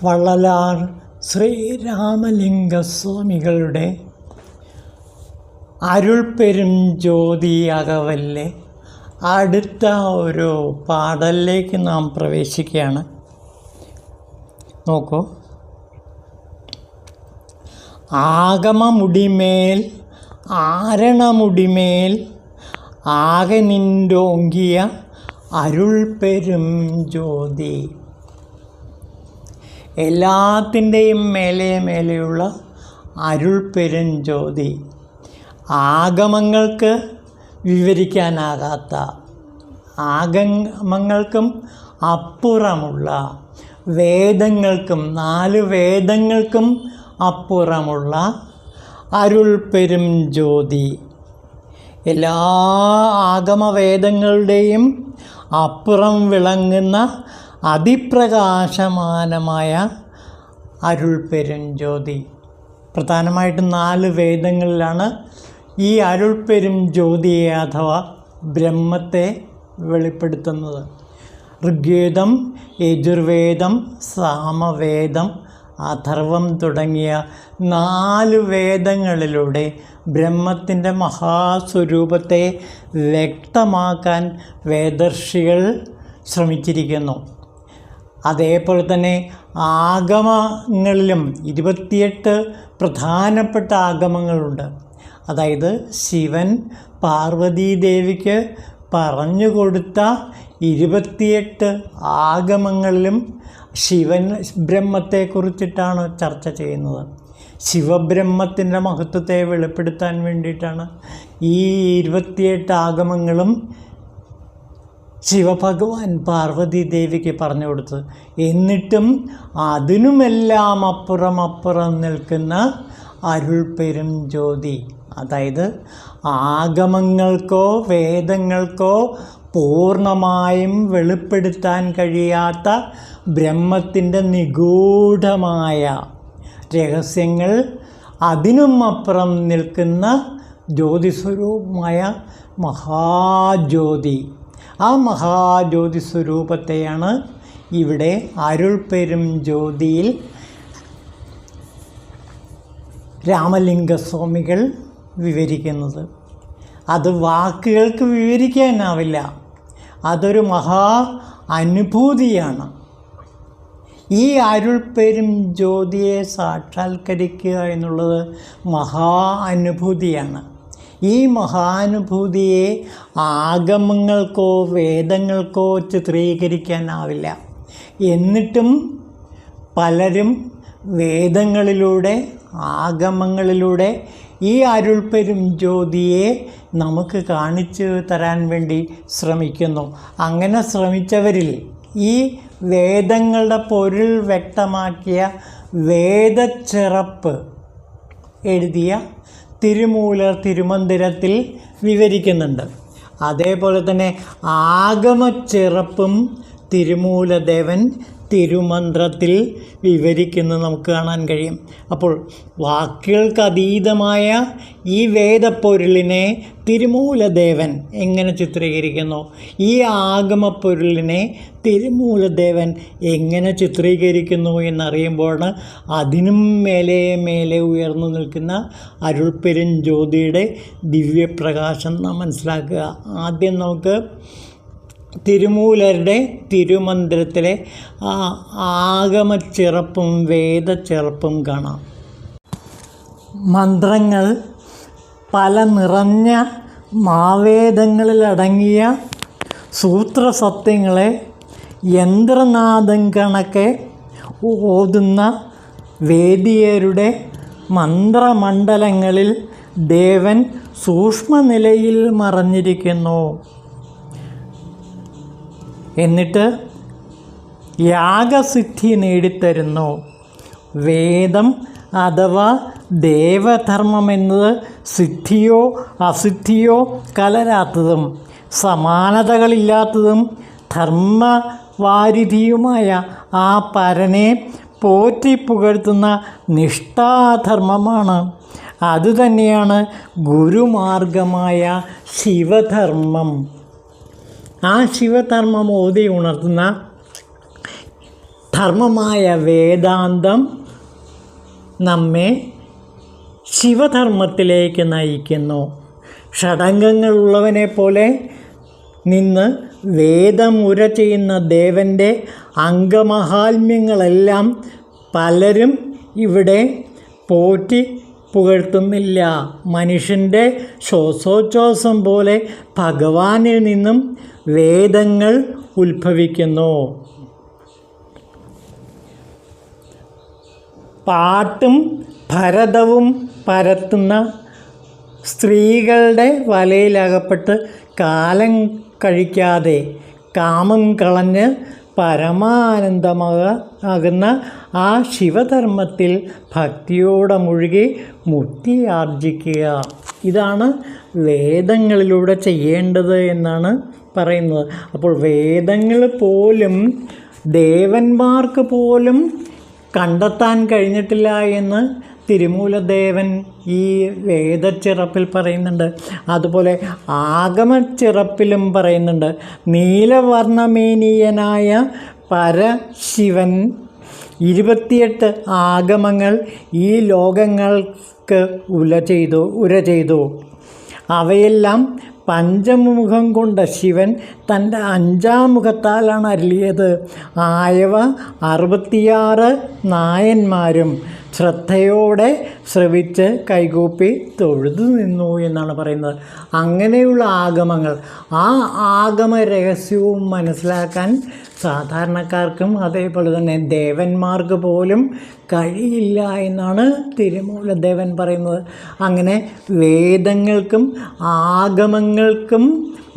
വള്ളലാർ ശ്രീരാമലിംഗസ്വാമികളുടെ അരുൾപ്പെരും ജ്യോതി അകവല്ലെ അടുത്ത ഒരു പാടലിലേക്ക് നാം പ്രവേശിക്കുകയാണ്. നോക്കൂ. ആഗമമുടിമേൽ ആരണമുടിമേൽ ആകെ നിൻ്റോങ്കിയ അരുൾപ്പെരും ജ്യോതി. എല്ലാത്തിൻ്റെയും മേലെയുള്ള അരുൾപ്പെരും ജ്യോതി, ആഗമങ്ങൾക്ക് വിവരിക്കാനാകാത്ത, ആഗമങ്ങൾക്കും അപ്പുറമുള്ള, വേദങ്ങൾക്കും 4 വേദങ്ങൾക്കും അപ്പുറമുള്ള അരുൾപ്പെരും ജ്യോതി, എല്ലാ ആഗമവേദങ്ങളുടെയും അപ്പുറം വിളങ്ങുന്ന അതിപ്രകാശമാനമായ അരുൾപ്പെരും ജ്യോതി. പ്രധാനമായിട്ടും 4 വേദങ്ങളിലാണ് ഈ അരുൾപ്പെരും ജ്യോതിയെ അഥവാ ബ്രഹ്മത്തെ വെളിപ്പെടുത്തുന്നത്. ഋഗ്വേദം, യജുർവേദം, സാമവേദം, അഥർവം തുടങ്ങിയ 4 വേദങ്ങളിലൂടെ ബ്രഹ്മത്തിൻ്റെ മഹാസ്വരൂപത്തെ വ്യക്തമാക്കാൻ വേദർഷികൾ ശ്രമിച്ചിരിക്കുന്നു. അതേപോലെ തന്നെ ആഗമങ്ങളിലും 28 പ്രധാനപ്പെട്ട ആഗമങ്ങളുണ്ട്. അതായത് ശിവൻ പാർവതീദേവിക്ക് പറഞ്ഞു കൊടുത്ത 28 ആഗമങ്ങളിലും ശിവൻ ബ്രഹ്മത്തെക്കുറിച്ചിട്ടാണ് ചർച്ച ചെയ്യുന്നത്. ശിവബ്രഹ്മത്തിൻ്റെ മഹത്വത്തെ വെളിപ്പെടുത്താൻ വേണ്ടിയിട്ടാണ് ഈ 28 ആഗമങ്ങളും ശിവഭഗവാൻ പാർവതീദേവിക്ക് പറഞ്ഞു കൊടുത്തത്. എന്നിട്ടും അതിനുമെല്ലാം അപ്പുറം നിൽക്കുന്ന അരുൾപ്പെരും ജ്യോതി, അതായത് ആഗമങ്ങൾക്കോ വേദങ്ങൾക്കോ പൂർണ്ണമായും വെളിപ്പെടുത്താൻ കഴിയാത്ത ബ്രഹ്മത്തിൻ്റെ നിഗൂഢമായ രഹസ്യങ്ങൾ അതിനും അപ്പുറം നിൽക്കുന്ന ജ്യോതിസ്വരൂപമായ മഹാജ്യോതി. ആ മഹാജ്യോതി സ്വരൂപത്തെയാണ് ഇവിടെ അരുൾപ്പെരും ജ്യോതിയിൽ രാമലിംഗസ്വാമികൾ വിവരിക്കുന്നത്. അത് വാക്കുകൾക്ക് വിവരിക്കാനാവില്ല, അതൊരു മഹാ അനുഭൂതിയാണ്. ഈ അരുൾപ്പെരും ജ്യോതിയെ സാക്ഷാത്കരിക്കുക എന്നുള്ളത് മഹാ അനുഭൂതിയാണ്. ഈ മഹാനുഭൂതിയെ ആഗമങ്ങൾക്കോ വേദങ്ങൾക്കോ ചിത്രീകരിക്കാനാവില്ല. എന്നിട്ടും പലരും വേദങ്ങളിലൂടെ ആഗമങ്ങളിലൂടെ ഈ അരുൾപ്പെരും ജ്യോതിയെ നമുക്ക് കാണിച്ചു തരാൻ വേണ്ടി ശ്രമിക്കുന്നു. അങ്ങനെ ശ്രമിച്ചവരിൽ ഈ വേദങ്ങളുടെ പൊരുൾ വ്യക്തമാക്കിയ വേദച്ചിറപ്പ് എഴുതിയ തിരുമൂലർ തിരുമന്ദിരത്തിൽ വിവരിക്കുന്നുണ്ട്. അതേപോലെ തന്നെ ആഗമച്ചിറപ്പും തിരുമൂലദേവൻ തിരുമന്ത്രത്തിൽ വിവരിക്കുന്നത് നമുക്ക് കാണാൻ കഴിയും. അപ്പോൾ വാക്കുകൾക്ക് അതീതമായ ഈ വേദപ്പൊരുളിനെ തിരുമൂലദേവൻ എങ്ങനെ ചിത്രീകരിക്കുന്നു, ഈ ആഗമപ്പൊരുളിനെ തിരുമൂലദേവൻ എങ്ങനെ ചിത്രീകരിക്കുന്നു എന്നറിയുമ്പോഴാണ് അതിനും മേലെ ഉയർന്നു നിൽക്കുന്ന അരുൾപ്പെരും ജ്യോതിയുടെ ദിവ്യപ്രകാശം നാം മനസ്സിലാക്കുക. ആദ്യം നമുക്ക് തിരുമൂലരുടെ തിരുമന്ത്രത്തിലെ ആഗമച്ചിറപ്പും വേദച്ചിറപ്പും കാണാം. മന്ത്രങ്ങൾ പല നിറഞ്ഞ മാവേദങ്ങളിലടങ്ങിയ സൂത്രസത്യങ്ങളെ യന്ത്രനാദം കണക്കെ ഓതുന്ന വേദിയരുടെ മന്ത്രമണ്ഡലങ്ങളിൽ ദേവൻ സൂക്ഷ്മനിലയിൽ മറഞ്ഞിരിക്കുന്നു. എന്നിട്ട് യാഗസിദ്ധി നേടിത്തരുന്നു. വേദം അഥവാ ദേവധർമ്മം എന്നത് സിദ്ധിയോ അസിദ്ധിയോ കലരാത്തതും സമാനതകളില്ലാത്തതും ധർമ്മവാരിധിയുമായ ആ പരനെ പോറ്റി പുകഴ്ത്തുന്ന നിഷ്ഠാധർമ്മമാണ്. അതുതന്നെയാണ് ഗുരുമാർഗമായ ശിവധർമ്മം. ആ ശിവധർമ്മം ഓതി ഉണർത്തുന്ന ധർമ്മമായ വേദാന്തം നമ്മെ ശിവധർമ്മത്തിലേക്ക് നയിക്കുന്നു. ഷഡംഗങ്ങളുള്ളവനെ പോലെ നിന്ന് വേദമുര ചെയ്യുന്ന ദേവൻ്റെ അംഗമഹാത്മ്യങ്ങളെല്ലാം പലരും ഇവിടെ പോറ്റി പുകഴ്ത്തുന്നില്ല. മനുഷ്യൻ്റെ ശ്വാസോച്ഛ്വാസം പോലെ ഭഗവാനിൽ നിന്നും വേദങ്ങൾ ഉത്ഭവിക്കുന്നു. പാട്ടും ഭരതവും പരത്തുന്ന സ്ത്രീകളുടെ വലയിലകപ്പെട്ട് കാലം കഴിക്കാതെ കാമം കളഞ്ഞ് പരമാനന്ദമാകുന്ന ആ ശിവധർമ്മത്തിൽ ഭക്തിയോടെ മുഴുകി മുക്തി ആർജിക്കുക. ഇതാണ് വേദങ്ങളിലൂടെ ചെയ്യേണ്ടത് എന്നാണ് പറയുന്നത്. അപ്പോൾ വേദങ്ങൾ പോലും ദേവന്മാർക്ക് പോലും കണ്ടെത്താൻ കഴിഞ്ഞിട്ടില്ല എന്ന് തിരുമൂലദേവൻ ഈ വേദച്ചിറപ്പിൽ പറയുന്നുണ്ട്. അതുപോലെ ആഗമച്ചിറപ്പിലും പറയുന്നുണ്ട്. നീലവർണ്ണമേനീയനായ പരശിവൻ 28 ആഗമങ്ങൾ ഈ ലോകങ്ങൾക്ക് ഉര ചെയ്തു. അവയെല്ലാം പഞ്ചമുഖം കൊണ്ട ശിവൻ തൻ്റെ 5-ാം മുഖത്താലാണ് അരുളിയത്. ആയവ 66 നായന്മാരും ശ്രദ്ധയോടെ ശ്രവിച്ച് കൈകൂപ്പി തൊഴുതു നിന്നു എന്നാണ് പറയുന്നത്. അങ്ങനെയുള്ള ആഗമങ്ങൾ, ആ ആഗമ രഹസ്യവും മനസ്സിലാക്കാൻ സാധാരണക്കാർക്കും അതേപോലെ തന്നെ ദേവന്മാർക്ക് പോലും കഴിയില്ല എന്നാണ് തിരുമൂലദേവൻ പറയുന്നത്. അങ്ങനെ വേദങ്ങൾക്കും ആഗമങ്ങൾക്കും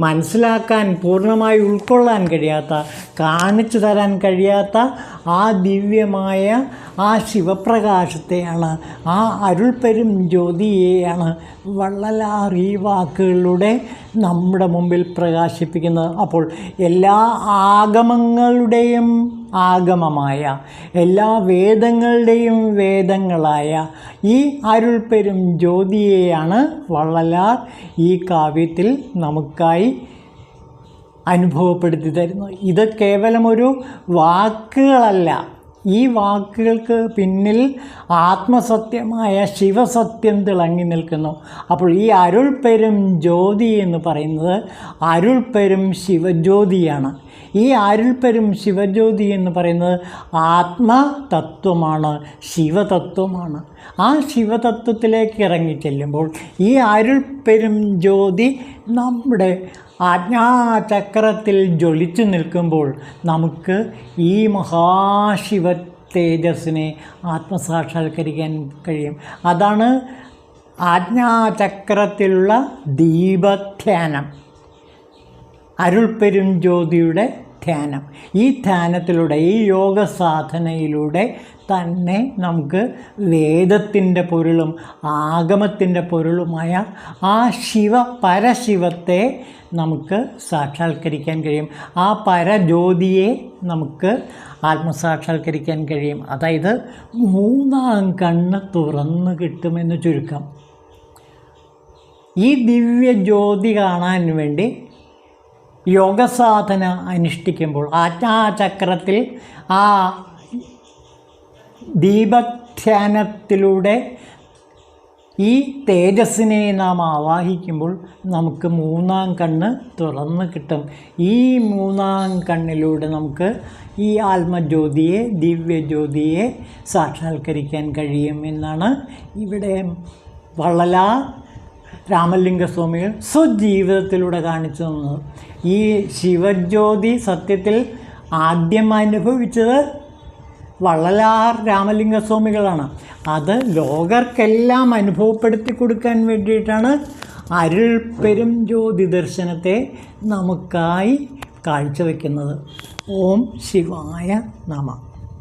മനസ്സിലാക്കാൻ, പൂർണ്ണമായി ഉൾക്കൊള്ളാൻ കഴിയാത്ത, കാണിച്ചു തരാൻ കഴിയാത്ത ആ ദിവ്യമായ ആ ശിവപ്രകാശത്തെയാണ്, ആ അരുൾപ്പെരും ജ്യോതിയെയാണ് വള്ളലാർ ഈ വാക്കുകളിലൂടെ നമ്മുടെ മുമ്പിൽ പ്രകാശിപ്പിക്കുന്നത്. അപ്പോൾ എല്ലാ ആഗമങ്ങളുടെയും ആഗമമായ, എല്ലാ വേദങ്ങളുടെയും വേദങ്ങളായ ഈ അരുൾപ്പെരും ജ്യോതിയെയാണ് വള്ളലാർ ഈ കാവ്യത്തിൽ നമുക്കായി അനുഭവപ്പെടുത്തി തരുന്നത്. ഇത് കേവലം ഒരു വാക്കുകളല്ല. ഈ വാക്കുകൾക്ക് പിന്നിൽ ആത്മസത്യമായ ശിവസത്യം തിളങ്ങി നിൽക്കുന്നു. അപ്പോൾ ഈ അരുൾപ്പെരും ജ്യോതി എന്ന് പറയുന്നത് അരുൾപ്പെരും ശിവജ്യോതിയാണ്. ഈ അരുൾപ്പെരും ശിവജ്യോതി എന്ന് പറയുന്നത് ആത്മതത്വമാണ്, ശിവതത്വമാണ്. ആ ശിവതത്വത്തിലേക്ക് ഇറങ്ങിച്ചെല്ലുമ്പോൾ ഈ അരുൾപ്പെരും ജ്യോതി നമ്മുടെ ആജ്ഞാചക്രത്തിൽ ജ്വലിച്ചു നിൽക്കുമ്പോൾ നമുക്ക് ഈ മഹാശിവ തേജസ്സിനെ ആത്മസാക്ഷാത്കരിക്കാൻ കഴിയും. അതാണ് ആജ്ഞാചക്രത്തിലുള്ള ദീപധ്യാനം, അരുൾപ്പെരും ജ്യോതിയുടെ ധ്യാനം. ഈ ധ്യാനത്തിലൂടെ, ഈ യോഗ സാധനയിലൂടെ തന്നെ നമുക്ക് വേദത്തിൻ്റെ പൊരുളും ആഗമത്തിൻ്റെ പൊരുളുമായ ആ പരശിവത്തെ നമുക്ക് സാക്ഷാത്കരിക്കാൻ കഴിയും. ആ പരജ്യോതിയെ നമുക്ക് ആത്മസാക്ഷാത്കരിക്കാൻ കഴിയും. അതായത് 3-ാം കണ്ണ് തുറന്നു കിട്ടുമെന്ന് ചുരുക്കം. ഈ ദിവ്യജ്യോതി കാണാൻ വേണ്ടി യോഗസാധന അനുഷ്ഠിക്കുമ്പോൾ ആജ്ഞാചക്രത്തിൽ ആ ദീപധ്യാനത്തിലൂടെ ഈ തേജസ്സിനെ നാം ആവാഹിക്കുമ്പോൾ നമുക്ക് 3-ാം കണ്ണ് തുറന്ന് കിട്ടും. ഈ 3-ാം കണ്ണിലൂടെ നമുക്ക് ഈ ആത്മജ്യോതിയെ, ദിവ്യജ്യോതിയെ സാക്ഷാത്കരിക്കാൻ കഴിയും എന്നാണ് ഇവിടെ വള്ളലാർ രാമലിംഗസ്വാമികൾ സ്വജീവിതത്തിലൂടെ കാണിച്ചു തന്നത്. ഈ ശിവജ്യോതി സത്യത്തിൽ ആദ്യം അനുഭവിച്ചത് വള്ളലാർ രാമലിംഗസ്വാമികളാണ്. അത് ലോകർക്കെല്ലാം അനുഭവപ്പെടുത്തി കൊടുക്കാൻ വേണ്ടിയിട്ടാണ് അരുൾപ്പെരും ജ്യോതി ദർശനത്തെ നമുക്കായി കാഴ്ചവെക്കുന്നത്. ഓം ശിവായ നമഃ.